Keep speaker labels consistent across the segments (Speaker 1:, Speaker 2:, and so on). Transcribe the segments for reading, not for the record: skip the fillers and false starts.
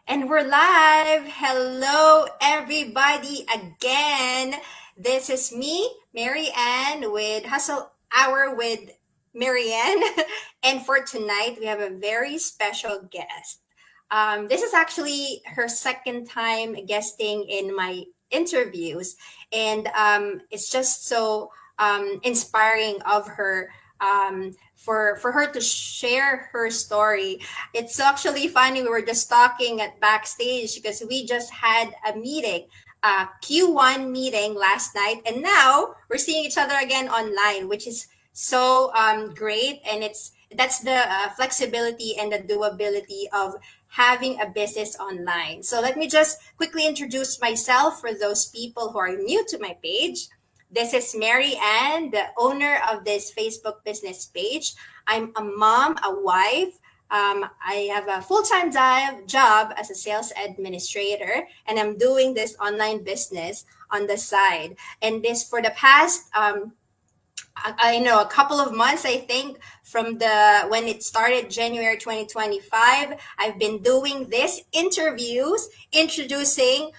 Speaker 1: And we're live. Hello, everybody, again. This is me, Mary Ann, with Hustle Hour with Marianne. And for tonight, we have a very special guest. This is actually her second time guesting in my interviews, and it's just so inspiring of her for her to share her story. It's actually funny. We were just talking at backstage because we just had a meeting, a Q1 meeting last night, and now we're seeing each other again online, which is so great. And that's the flexibility and the doability of having a business online. So let me just quickly introduce myself for those people who are new to my page. This is Mary Ann, the owner of this Facebook business page. I'm a mom, a wife. I have a full-time job as a sales administrator, and I'm doing this online business on the side. And this for the past, I know a couple of months, I think, from the when it started January 2025, I've been doing this interviews, introducing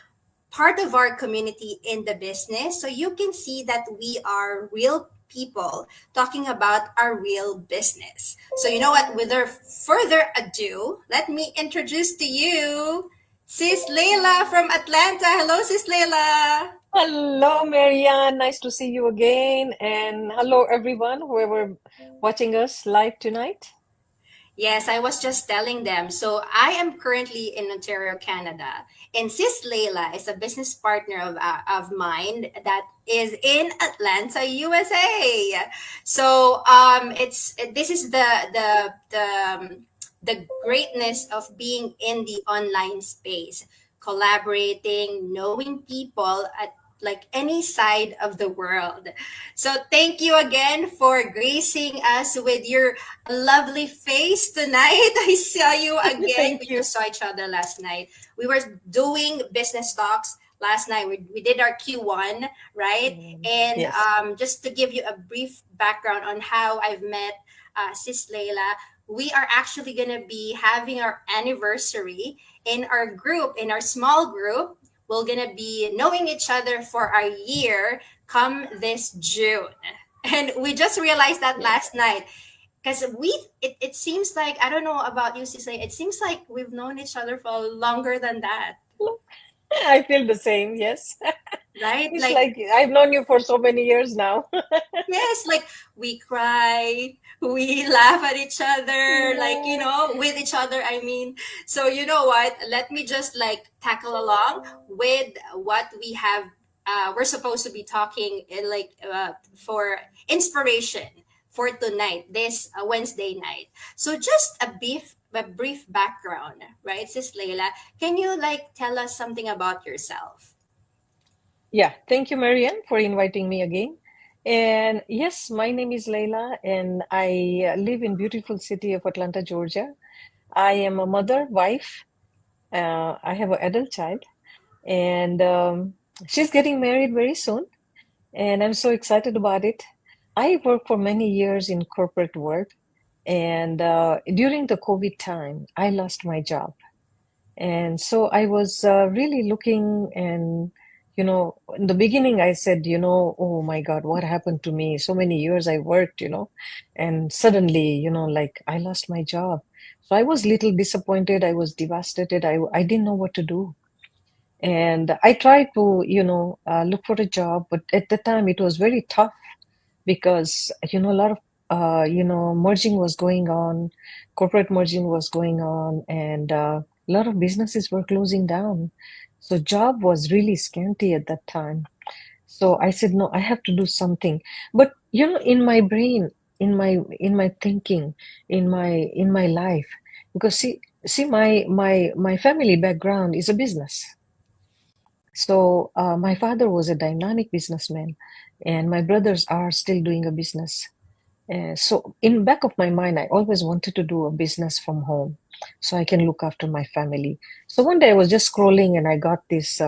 Speaker 1: part of our community in the business so you can see that we are real people talking about our real business. So you know what, without further ado, let me introduce to you Sis Leila from Atlanta. Hello, Sis Leila.
Speaker 2: Hello, Marianne. Nice to see you again. And hello, everyone, whoever watching us live tonight.
Speaker 1: Yes, I was just telling them. So I am currently in Ontario, Canada, and Sis Leila is a business partner of mine that is in Atlanta, USA. So it's this is the greatness of being in the online space, collaborating, knowing people at like any side of the world. So thank you again for gracing us with your lovely face tonight. I saw you again. We
Speaker 2: Thank you.
Speaker 1: just saw each other last night. We were doing business talks last night. We did our Q1, right? And
Speaker 2: Yes.
Speaker 1: just to give you a brief background on how I've met Sis Leila, we are actually going to be having our anniversary in our group, in our small group. We're going to be knowing each other for a year come this June. And we just realized that
Speaker 2: Yes.
Speaker 1: last night because it seems like, I don't know about you, Cicely, it seems like we've known each other for longer than that,
Speaker 2: I feel the same. Yes.
Speaker 1: right?
Speaker 2: It's
Speaker 1: Like,
Speaker 2: like I've known you for so many years now.
Speaker 1: yes, like we cry, we laugh at each other, like,
Speaker 2: Yeah.
Speaker 1: with each other, I mean. So, you know what? Let me just like tackle along with what we have. We're supposed to be talking in like for inspiration for tonight, this Wednesday night. So, just a brief background, right, Sis Leila? Can you like tell us something about yourself?
Speaker 2: Yeah. Thank you, Marianne, for inviting me again. And yes, my name is Leila, and I live in beautiful city of Atlanta, Georgia. I am a mother, wife. I have an adult child, and she's getting married very soon. And I'm so excited about it. I worked for many years in corporate world, and during the COVID time, I lost my job. And so I was really looking, and in the beginning, I said, oh my God, what happened to me? So many years I worked, and suddenly, like I lost my job. So I was little disappointed. I was devastated. I didn't know what to do. And I tried to, look for a job, but at the time it was very tough because, a lot of, merging was going on, corporate merging was going on, and a lot of businesses were closing down. So job was really scanty at that time. So I said, no, I have to do something. But, in my brain, in my thinking, in my life, because see, my family background is a business. So my father was a dynamic businessman, and my brothers are still doing a business. So in back of my mind, I always wanted to do a business from home, so I can look after my family. So one day I was just scrolling, and I got this,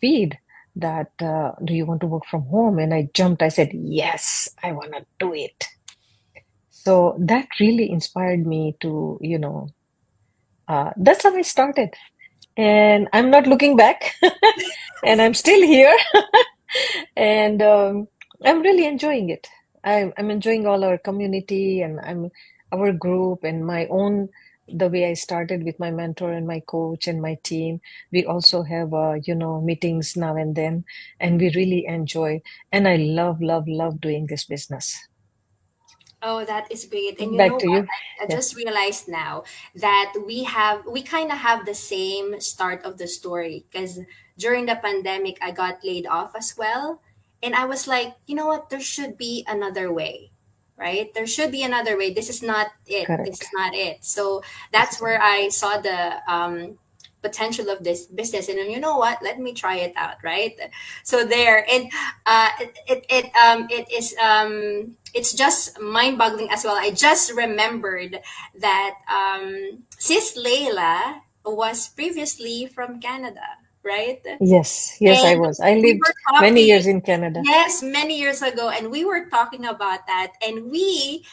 Speaker 2: feed that do you want to work from home? And I jumped. I said, yes, I want to do it. So that really inspired me to, That's how I started. And I'm not looking back. And I'm still here. And I'm really enjoying it. I'm enjoying all our community and I'm our group and my own, the way I started with my mentor and my coach and my team. We also have, meetings now and we really enjoy. And I love, love, love doing this business.
Speaker 1: Oh, that is great. And you
Speaker 2: Back
Speaker 1: know
Speaker 2: to
Speaker 1: what?
Speaker 2: you.
Speaker 1: I
Speaker 2: Yeah,
Speaker 1: just realized now that we kind of have the same start of the story because during the pandemic, I got laid off as well. And I was like, you know what? There should be another way, right? There should be another way. This is not it. This
Speaker 2: correct.
Speaker 1: is not it. So
Speaker 2: This
Speaker 1: that's
Speaker 2: is
Speaker 1: where
Speaker 2: not.
Speaker 1: I saw the potential of this business. And then, you know what? Let me try it out, right? So there. And it's just mind-boggling as well. I just remembered that Sis Leila was previously from Canada, right?
Speaker 2: Yes, yes, I
Speaker 1: And
Speaker 2: was. I
Speaker 1: we
Speaker 2: lived
Speaker 1: were
Speaker 2: many
Speaker 1: talking,
Speaker 2: years in Canada.
Speaker 1: yes, many years ago, and we were talking about that, and we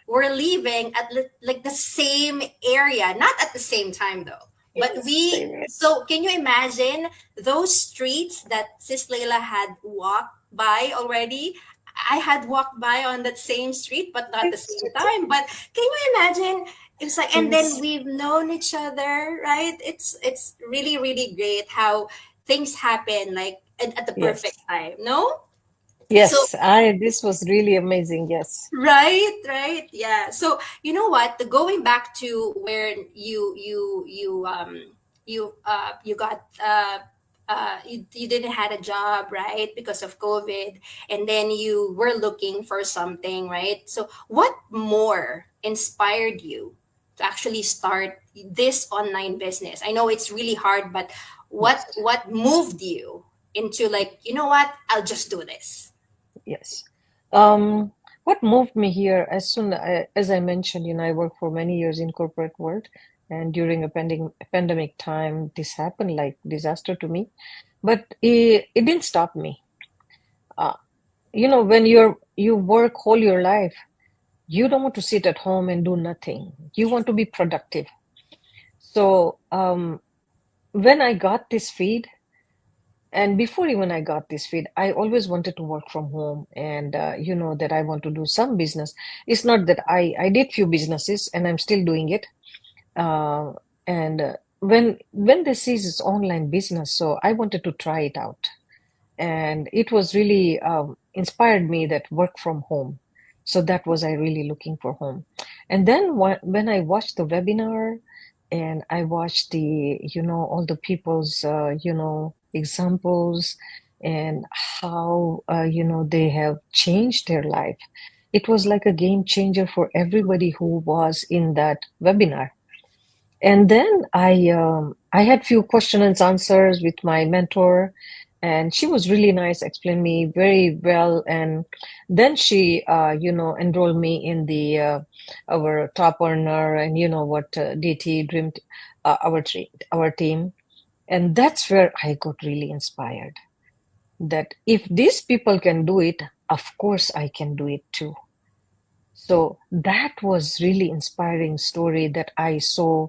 Speaker 1: were living at like the same area, not at the same time though. But
Speaker 2: Yes, same here.
Speaker 1: so can you imagine those streets that Sis Leila had walked by already? I had walked by on that same street, but not the same time. But can you imagine? It's like, and then
Speaker 2: Yes,
Speaker 1: we've known each other, right? It's really really great how things happen like at the perfect
Speaker 2: yes,
Speaker 1: time. No, so
Speaker 2: yes. I This was really amazing. Yes,
Speaker 1: right, right. Yeah. So you know what? The going back to where you got you didn't had a job, right? Because of COVID, and then you were looking for something, right? So what more inspired you to actually start this online business? I know it's really hard, but
Speaker 2: yes,
Speaker 1: what moved you into like, you know what? I'll just do this.
Speaker 2: yes. Um, what moved me here, as I mentioned, I worked for many years in corporate world, and during a pandemic time, this happened like disaster to me. But it didn't stop me. Uh, when you work all your life, you don't want to sit at home and do nothing. You want to be productive. So when I got this feed, and before even I got this feed, I always wanted to work from home, and that I want to do some business. It's not that I did few businesses, and I'm still doing it. Uh, and when this is online business, so I wanted to try it out, and it was really inspired me that work from home. So that was I really looking for home. And then when I watched the webinar and I watched the all the people's examples and how they have changed their life, it was like a game changer for everybody who was in that webinar. And then I had few question and answers with my mentor, and she was really nice, explained me very well. And then she, enrolled me in the our top earner and what DT Dream, our team. And that's where I got really inspired. That if these people can do it, of course I can do it too. So that was really inspiring story that I saw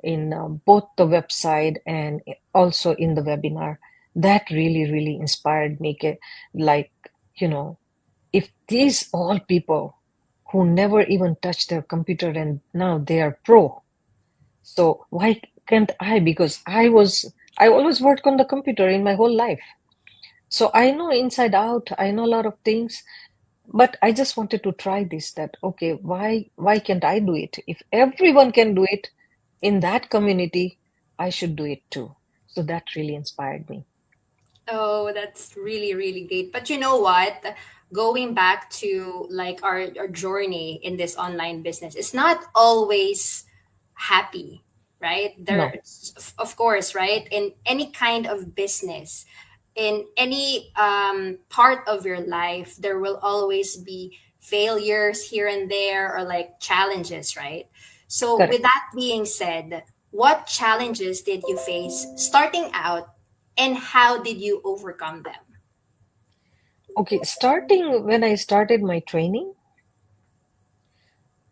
Speaker 2: in both the website and also in the webinar. That really, really inspired me. Like, you know, if these all people who never even touched their computer and now they are pro, so why can't I? Because I always worked on the computer in my whole life. So I know inside out, I know a lot of things, but I just wanted to try this, that okay, why can't I do it? If everyone can do it in that community, I should do it too. So that really inspired me.
Speaker 1: Oh, that's really, really great. But you know what? Going back to like our journey in this online business, it's not always happy, right? There,
Speaker 2: No,
Speaker 1: of course, right? In any kind of business, in any part of your life, there will always be failures here and there or like challenges, right? So, with
Speaker 2: correct.
Speaker 1: that being said, what challenges did you face starting out and how did you overcome them?
Speaker 2: Okay, starting when I started my training,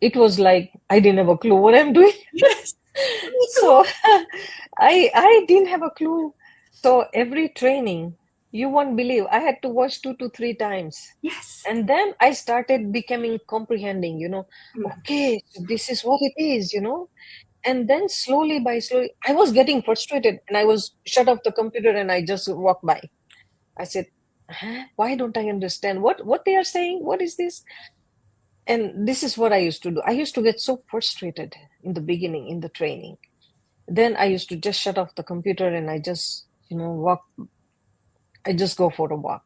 Speaker 2: it was like I didn't have a clue what I'm doing.
Speaker 1: Me too.
Speaker 2: So I didn't have a clue. So every training, you won't believe, I had to watch 2 to 3 times.
Speaker 1: Yes.
Speaker 2: And then I started becoming comprehending,
Speaker 1: Mm.
Speaker 2: okay, so this is what it is. And then slowly by slowly, I was getting frustrated and I was shut off the computer and I just walked by. I said, huh? Why don't I understand what they are saying? What is this? And this is what I used to do. I used to get so frustrated in the beginning in the training. Then I used to just shut off the computer and I just, walk. I just go for a walk,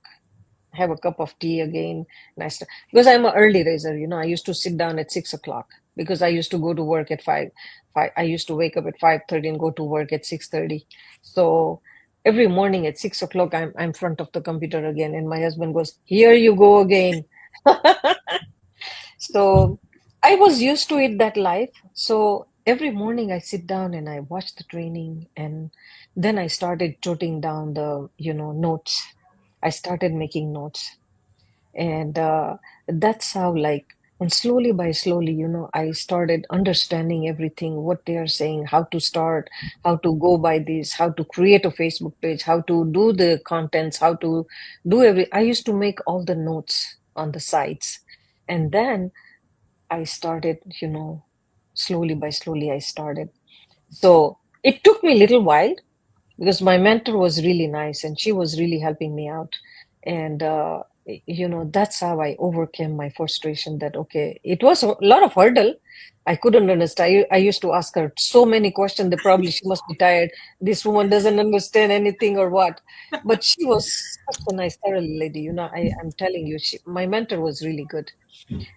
Speaker 2: have a cup of tea again. And because I'm an early riser, I used to sit down at 6 o'clock because I used to go to work at 5. I used to wake up at 5:30 and go to work at 6:30. So every morning at 6 o'clock, I'm front of the computer again. And my husband goes, "Here you go again." So I was used to it, that life. So every morning I sit down and I watch the training, and then I started jotting down the, notes. I started making notes, and that's how, like, and slowly by slowly, I started understanding everything, what they are saying, how to start, how to go by this, how to create a Facebook page, how to do the contents, how to do I used to make all the notes on the sites. And then I started, slowly by slowly, I started. So it took me a little while because my mentor was really nice and she was really helping me out. And, that's how I overcame my frustration that, okay, it was a lot of hurdle. I couldn't understand. I used to ask her so many questions that probably she must be tired. This woman doesn't understand anything or what. But she was such a nice, thorough lady. I'm telling you, my mentor was really good.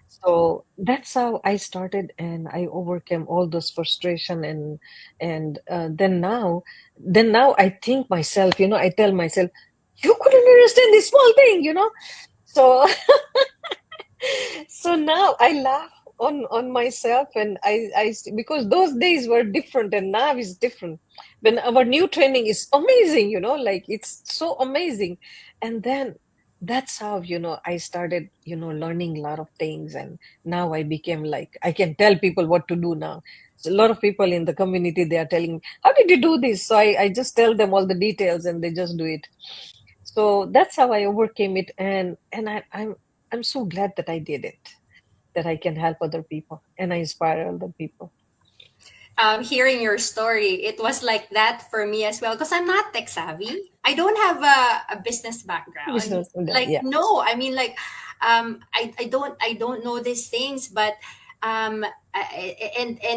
Speaker 2: So that's how I started, and I overcame all those frustration. And then now I think myself, I tell myself, you couldn't understand this small thing. So so now I laugh on myself, and because those days were different and now is different. When our new training is amazing, like it's so amazing. And then that's how, I started, learning a lot of things, and now I became like, I can tell people what to do now. So a lot of people in the community, they are telling me, how did you do this? So I just tell them all the details and they just do it. So that's how I overcame it, and I'm so glad that I did it, that I can help other people and I inspire other people.
Speaker 1: Hearing your story, it was like that for me as well because I'm not tech savvy. I don't have a business background.
Speaker 2: Business, yeah,
Speaker 1: Like
Speaker 2: yeah,
Speaker 1: no, I mean like I don't know these things, but and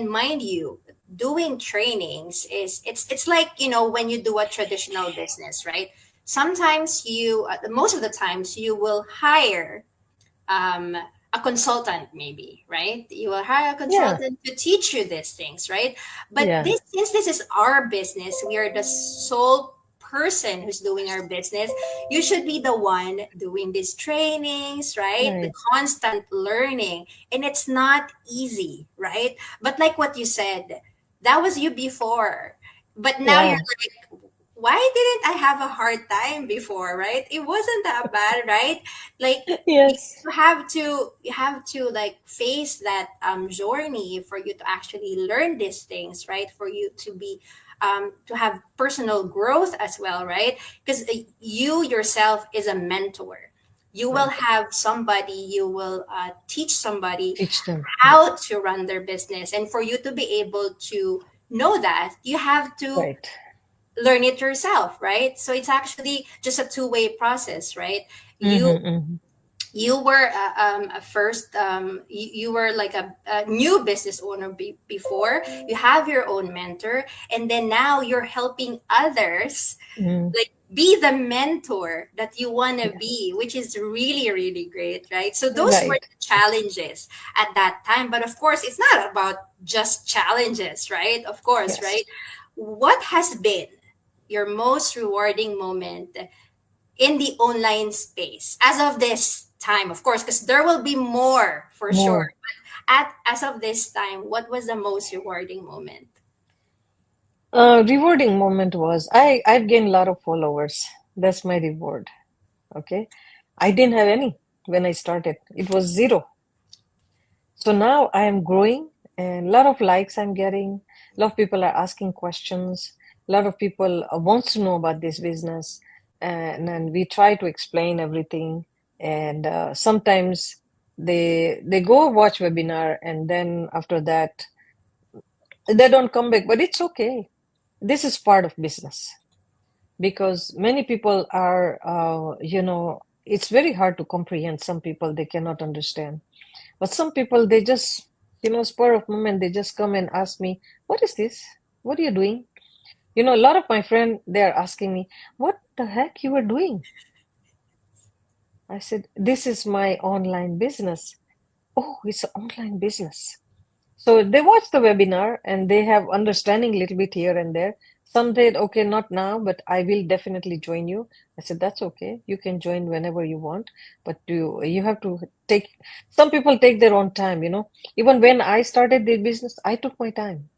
Speaker 1: mind you, doing trainings is it's like when you do a traditional business, right? Sometimes most of the times you will hire um, a consultant, maybe, right? You will hire a
Speaker 2: yeah,
Speaker 1: consultant to teach you these things, right? But
Speaker 2: yeah,
Speaker 1: since this is our business, we are the sole person who's doing our business. You should be the one doing these trainings, right? The
Speaker 2: right,
Speaker 1: constant learning, and it's not easy, right? But like what you said, that was you before, but now you're
Speaker 2: yeah,
Speaker 1: like, why didn't I have a hard time before, right? It wasn't that bad, right? Like
Speaker 2: yes,
Speaker 1: you have to like face that journey for you to actually learn these things, right? For you to be to have personal growth as well, right? Because you yourself is a mentor. You will
Speaker 2: right.
Speaker 1: have somebody, you will teach somebody
Speaker 2: Teach them, yeah,
Speaker 1: how to run their business, and for you to be able to know that, you have to
Speaker 2: right.
Speaker 1: learn it yourself, right? So it's actually just a two-way process, right? you
Speaker 2: Mm-hmm, mm-hmm,
Speaker 1: you were a first you were like a new business owner before you have your own mentor, and then now you're helping others
Speaker 2: mm,
Speaker 1: like be the mentor that you want to
Speaker 2: yeah,
Speaker 1: be, which is really really great, right? So those were
Speaker 2: right.
Speaker 1: the challenges at that time, but of course it's not about just challenges, right? Of course,
Speaker 2: Yes,
Speaker 1: right? What has been your most rewarding moment in the online space as of this time, of course, because there will be more for sure,
Speaker 2: more.
Speaker 1: but at as of this time, what was the most rewarding moment?
Speaker 2: Rewarding moment was, I've gained a lot of followers. That's my reward. Okay, I didn't have any when I started. It was zero. So now I am growing. and a lot of likes I'm getting. A lot of people are asking questions. A lot of people wants to know about this business, and we try to explain everything. And sometimes they go watch webinar, and then after that they don't come back. But it's okay. This is part of business because many people are, it's very hard to comprehend. Some people they cannot understand, but some people they just, spur of moment, they just come and ask me, "What is this? What are you doing?" A lot of my friends they are asking me, "What the heck you are doing?" I said, "This is my online business." "Oh, it's an online business." So they watch the webinar and they have understanding a little bit here and there. Some said, "Okay, not now, but I will definitely join you." I said, "That's okay. You can join whenever you want, but you have to take." Some people take their own time. Even when I started the business, I took my time.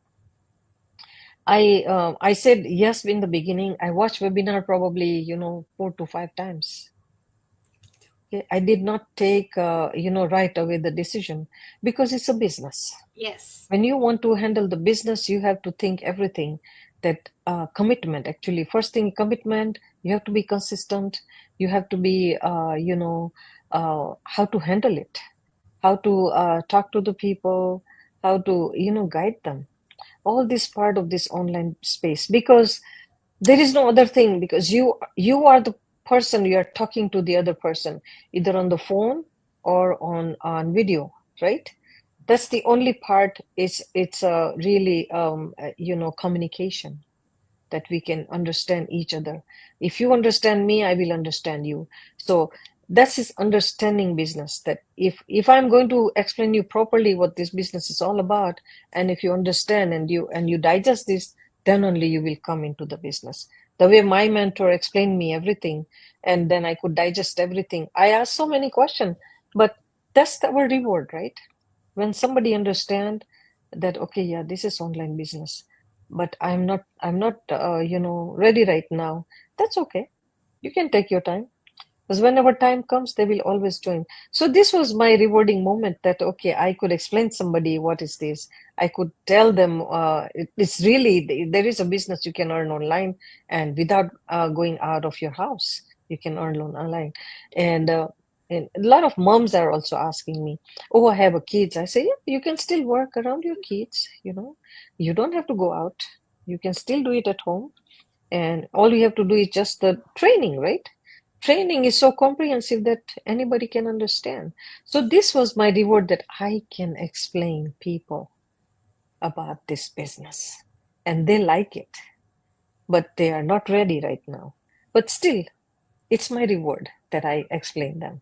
Speaker 2: I said yes in the beginning. I watched webinar probably 4 to 5 times. Okay, I did not take right away the decision because it's a business.
Speaker 1: Yes.
Speaker 2: When you want to handle the business, you have to think everything that commitment. Actually, first thing, commitment. You have to be consistent. You have to be how to handle it, how to talk to the people, how to guide them. All this part of this online space, because there is no other thing, because you are the person, you are talking to the other person either on the phone or on video, right? That's the only part. It's a really communication, that we can understand each other. If you understand me, I will understand you. So that's his understanding business, that if I'm going to explain you properly what this business is all about, and if you understand and you digest this, then only you will come into the business. The way my mentor explained me everything, and then I could digest everything. I asked so many questions, but that's our reward, right? When somebody understand that, okay, yeah, this is online business, but I'm not ready right now. That's okay. You can take your time, because whenever time comes, they will always join. So this was my rewarding moment, that okay, I could explain somebody what is this. I could tell them it's really, there is a business you can earn online, and without going out of your house, you can earn online. And uh, and a lot of moms are also asking me, "Oh, I have a kids." I say, "Yeah, you can still work around your kids. You don't have to go out. You can still do it at home, and all you have to do is just the training, right? Training is so comprehensive that anybody can understand." So this was my reward, that I can explain people about this business, and they like it, but they are not ready right now. But still, it's my reward that I explain them.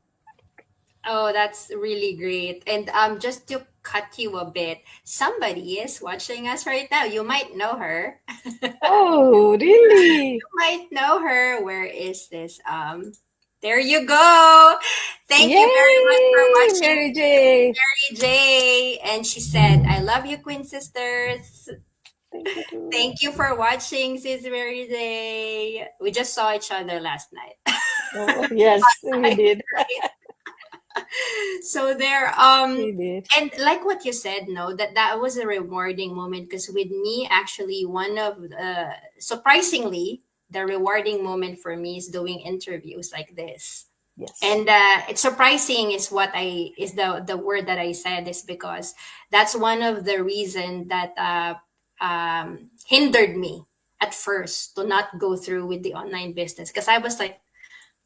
Speaker 1: Oh, that's really great. And just to cut you a bit, somebody is watching us right now. You might know her.
Speaker 2: Oh, really?
Speaker 1: Might know her. Where is this? There you go. Thank you very much for
Speaker 2: Yay,
Speaker 1: watching,
Speaker 2: Mary J.
Speaker 1: Mary J. And she said, "I love you, Queen Sisters."
Speaker 2: Thank you too.
Speaker 1: Thank you for watching, Sis Mary J. We just saw each other last night.
Speaker 2: Oh, yes, we did.
Speaker 1: So there,
Speaker 2: We did.
Speaker 1: and like what you said, no, that was a rewarding moment, because with me, actually, one of surprisingly, the rewarding moment for me is doing interviews like this.
Speaker 2: Yes,
Speaker 1: And it's surprising is what I is the word that I said, is because that's one of the reason that hindered me at first to not go through with the online business, because I was like,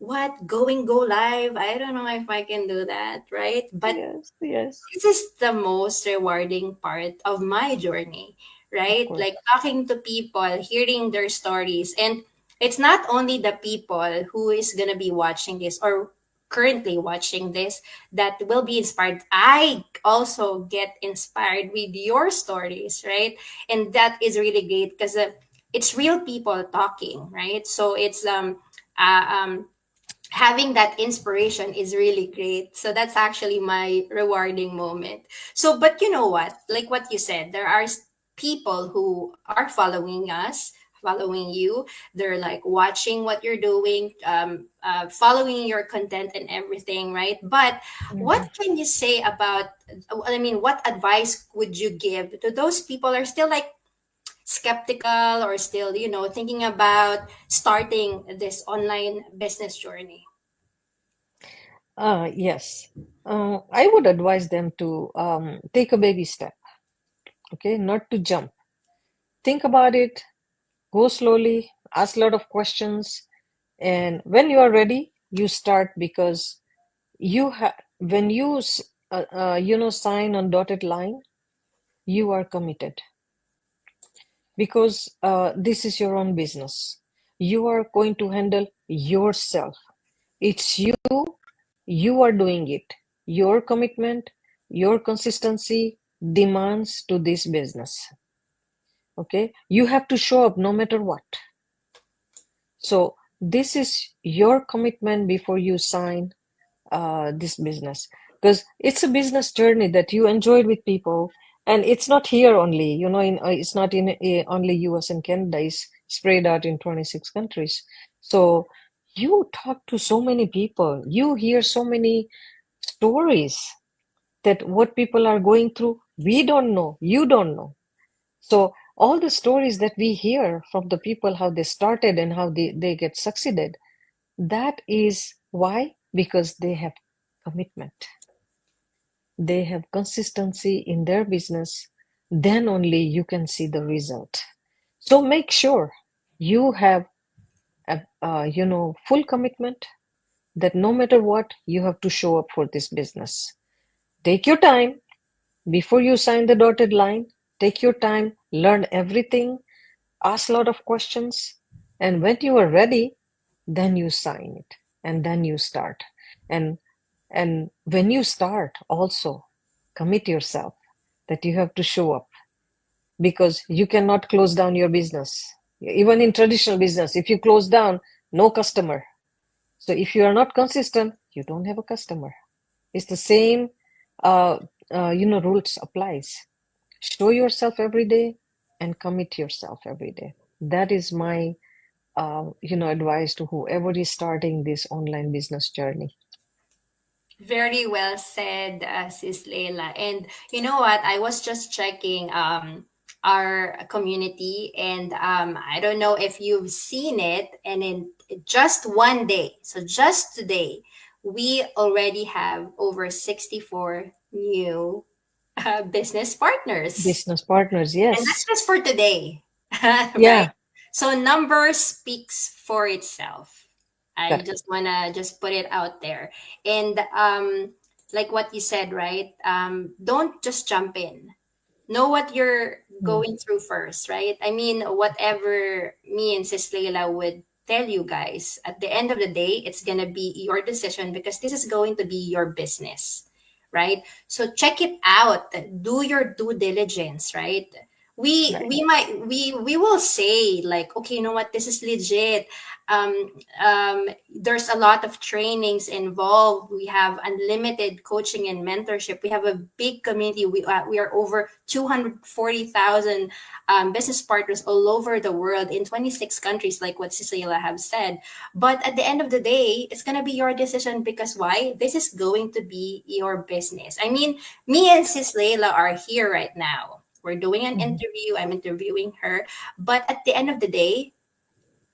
Speaker 1: what, go live, I don't know if I can do that, right? But
Speaker 2: yes, yes,
Speaker 1: this is the most rewarding part of my journey,
Speaker 2: of
Speaker 1: right?
Speaker 2: course.
Speaker 1: Like talking to people, hearing their stories. And it's not only the people who is going to be watching this or currently watching this that will be inspired. I also get inspired with your stories, right? And that is really great, because it's real people talking, right? So it's uh, um having that inspiration is really great. So that's actually my rewarding moment. So, but you know what? Like what you said, there are people who are following us following you. They're like watching what you're doing, following your content and everything, right? But what
Speaker 2: Mhm.
Speaker 1: can you say about, I mean, what advice would you give to those people who are still like skeptical or still, thinking about starting this online business journey?
Speaker 2: Yes. I would advise them to take a baby step, okay, not to jump. Think about it, go slowly, ask a lot of questions, and when you are ready, you start because you have when you sign on dotted line, you are committed because this is your own business. You are going to handle yourself. It's you. You are doing it. Your commitment, your consistency demands to this business. Okay, you have to show up no matter what. So this is your commitment before you sign this business, because it's a business journey that you enjoyed with people, and it's not here only. It's not in only US and Canada. It's spread out in 26 countries. So you talk to so many people, you hear so many stories that what people are going through, we don't know, you don't know. So all the stories that we hear from the people, how they started and how they get succeeded, that is why, because they have commitment, they have consistency in their business, then only you can see the result. So make sure you have full commitment, that no matter what, you have to show up for this business. Take your time before you sign the dotted line. Take your time, learn everything, ask a lot of questions, and when you are ready, then you sign it and then you start. And and when you start, also commit yourself that you have to show up, because you cannot close down your business. Even in traditional business, if you close down, no customer. So if you are not consistent, you don't have a customer. It's the same uh, rules applies. Show yourself every day and commit yourself every day. That is my advice to whoever is starting this online business journey.
Speaker 1: Very well said, Sis Leila. And you know what? I was just checking our community, and I don't know if you've seen it. And in just one day, so just today, we already have over 64 new business partners.
Speaker 2: Business partners,
Speaker 1: And that's
Speaker 2: yes.
Speaker 1: just for today, right?
Speaker 2: Yeah,
Speaker 1: So number speaks for itself. I
Speaker 2: correct.
Speaker 1: just wanna just put it out there. And like what you said, right? Don't just jump in. Know what you're
Speaker 2: Mm,
Speaker 1: going through first, right? I mean, whatever me and Sis Leila would tell you guys, at the end of the day, it's gonna be your decision because this is going to be your business, right? So check it out. Do your due diligence, right?
Speaker 2: right.
Speaker 1: We will say like, okay, you know what, this is legit. There's a lot of trainings involved. We have unlimited coaching and mentorship. We have a big community. We are over 240,000 business partners all over the world in 26 countries, like what Cecilia have said. But at the end of the day, it's gonna be your decision because why? This is going to be your business. I mean, me and Sis Leila are here right now. We're doing an
Speaker 2: Mhm.
Speaker 1: interview. I'm interviewing her. But at the end of the day,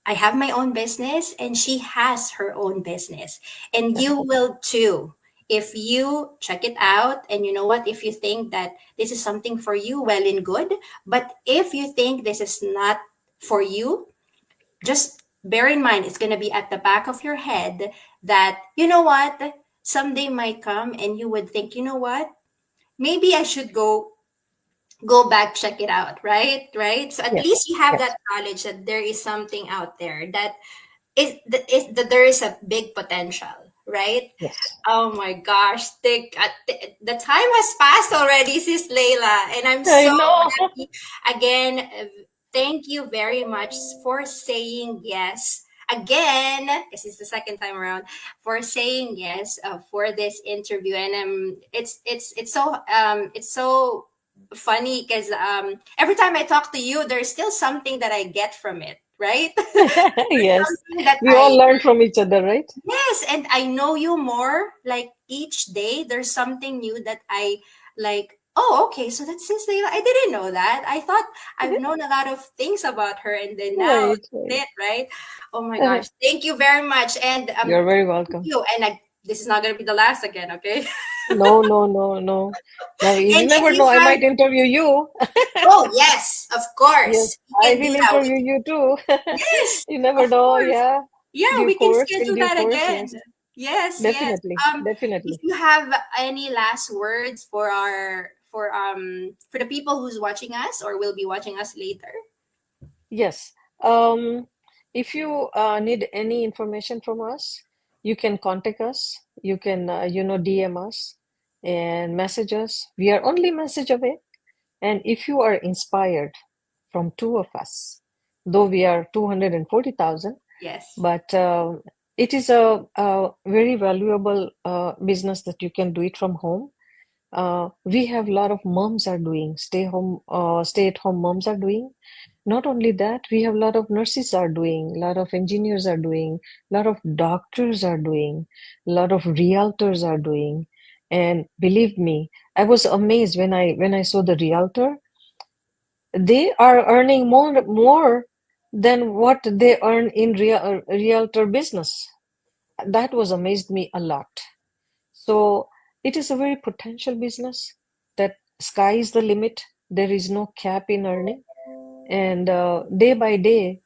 Speaker 1: I have my own business and she has her own business. And you
Speaker 2: Correct.
Speaker 1: will too. If you check it out, and you know what, if you think that this is something for you, well and good. But if you think this is not for you, just bear in mind it's going to be at the back of your head that, you know what, someday might come and you would think, you know what, maybe I should go back, check it out, right, so at
Speaker 2: Yes,
Speaker 1: least you have
Speaker 2: yes,
Speaker 1: that knowledge that there is something out there that is that there is a big potential, right?
Speaker 2: yes.
Speaker 1: Oh my gosh, the time has passed already, Sis Leila, and I'm
Speaker 2: I
Speaker 1: so
Speaker 2: know.
Speaker 1: happy. Again, thank you very much for saying yes. Again, this is the second time around for saying yes for this interview, and it's so funny because every time I talk to you, there's still something that I get from it, right? There's
Speaker 2: Yes,
Speaker 1: something that
Speaker 2: we
Speaker 1: I
Speaker 2: all learn from each other, right?
Speaker 1: Yes, and I know you more. Like each day, there's something new that I like. Oh, okay. So that's Sis Leila. I didn't know that. I thought I've known a lot of things about her, and then now
Speaker 2: Right,
Speaker 1: that's it, right? Oh my
Speaker 2: right.
Speaker 1: gosh! Thank you very much, and
Speaker 2: You're very
Speaker 1: thank
Speaker 2: welcome.
Speaker 1: you. And this is not gonna be the last again, okay?
Speaker 2: No, no, no, no. Now, you
Speaker 1: And if
Speaker 2: never
Speaker 1: you
Speaker 2: know, I
Speaker 1: have,
Speaker 2: might interview you.
Speaker 1: oh yes, of
Speaker 2: Yes,
Speaker 1: course, we
Speaker 2: I
Speaker 1: can do
Speaker 2: will
Speaker 1: that.
Speaker 2: interview you too.
Speaker 1: Yes,
Speaker 2: You
Speaker 1: of
Speaker 2: never know,
Speaker 1: course.
Speaker 2: yeah.
Speaker 1: Yeah,
Speaker 2: Due
Speaker 1: we can
Speaker 2: course, in
Speaker 1: schedule
Speaker 2: due
Speaker 1: that
Speaker 2: course,
Speaker 1: again.
Speaker 2: yes.
Speaker 1: Yes, yes.
Speaker 2: Definitely,
Speaker 1: If
Speaker 2: definitely.
Speaker 1: you have any last words for the people who's watching us or will be watching us later.
Speaker 2: Yes. Um, if you need any information from us, you can contact us. You can, DM us and message us. We are only message away. And if you are inspired from two of us, though we are 240,000,
Speaker 1: Yes.
Speaker 2: but it is a very valuable business that you can do it from home. We have a lot of moms are doing stay at home moms are doing. Not only that, we have a lot of nurses are doing, a lot of engineers are doing, a lot of doctors are doing, a lot of realtors are doing. And believe me, I was amazed when I saw the realtor. They are earning more than what they earn in realtor business. That was amazed me a lot. So it is a very potential business that sky is the limit. There is no cap in earning. And day by day,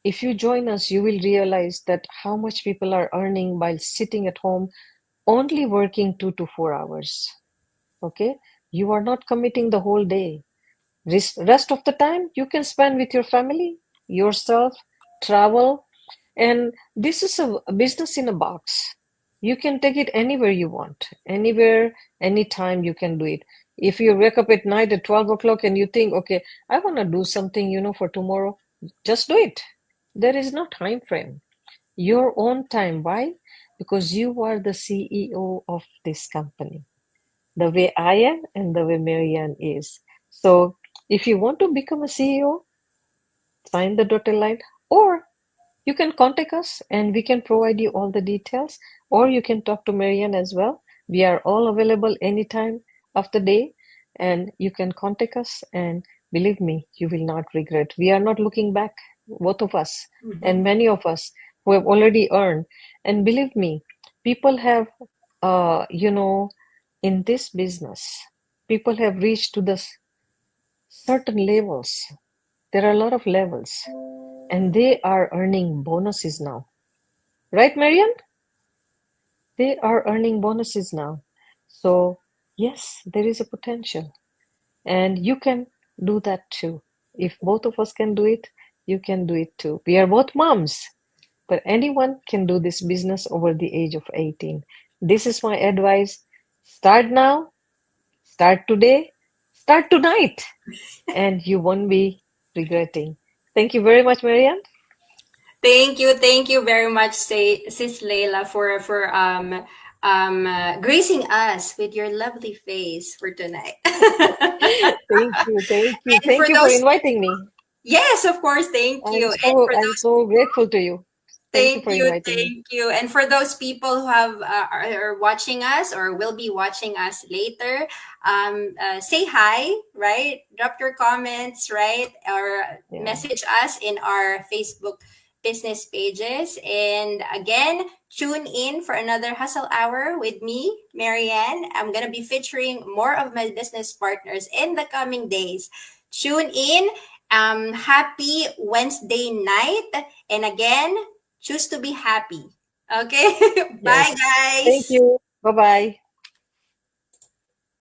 Speaker 2: if you join us, you will realize that how much people are earning while sitting at home, only working 2 to 4 hours. Okay? You are not committing the whole day. Rest of the time, you can spend with your family, yourself, travel, and this is a business in a box. You can take it anywhere you want, anywhere, anytime you can do it. If you wake up at night at 12 o'clock and you think, okay, I want to do something, for tomorrow, just do it. There is no time frame. Your own time. Why? Because you are the CEO of this company, the way I am and the way Marianne is. So if you want to become a CEO, sign the dotted line, or you can contact us and we can provide you all the details, or you can talk to Marianne as well. We are all available anytime of the day, and you can contact us. And believe me, you will not regret. We are not looking back, both of us, and
Speaker 1: Mhm.
Speaker 2: many of us who have already earned. And believe me, people have, in this business, people have reached to the certain levels. There are a lot of levels, and they are earning bonuses now. Right, Marian? They are earning bonuses now. So, yes, there is a potential. And you can do that too. If both of us can do it, you can do it too. We are both moms, but anyone can do this business over the age of 18. This is my advice. Start now, start today, start tonight, and you won't be regretting. Thank you very much, Marian.
Speaker 1: Thank you very much, Sis Leila, for gracing us with your lovely face for tonight.
Speaker 2: Thank you, thank you,
Speaker 1: And
Speaker 2: thank
Speaker 1: for
Speaker 2: you for
Speaker 1: those,
Speaker 2: inviting me.
Speaker 1: yes, of course, thank you. And for
Speaker 2: I'm
Speaker 1: those
Speaker 2: so grateful to you. Thank you
Speaker 1: Thank
Speaker 2: for
Speaker 1: you,
Speaker 2: inviting me.
Speaker 1: thank you. And for those people who are watching us or will be watching us later, say hi, right? Drop your comments, right? Or
Speaker 2: Yeah,
Speaker 1: message us in our Facebook business pages. And again, tune in for another Hustle Hour with me, Marianne. I'm gonna be featuring more of my business partners in the coming days. Tune in. Happy Wednesday night. And again, choose to be happy. Okay? Bye,
Speaker 2: yes. Thank
Speaker 1: guys.
Speaker 2: you. Bye bye.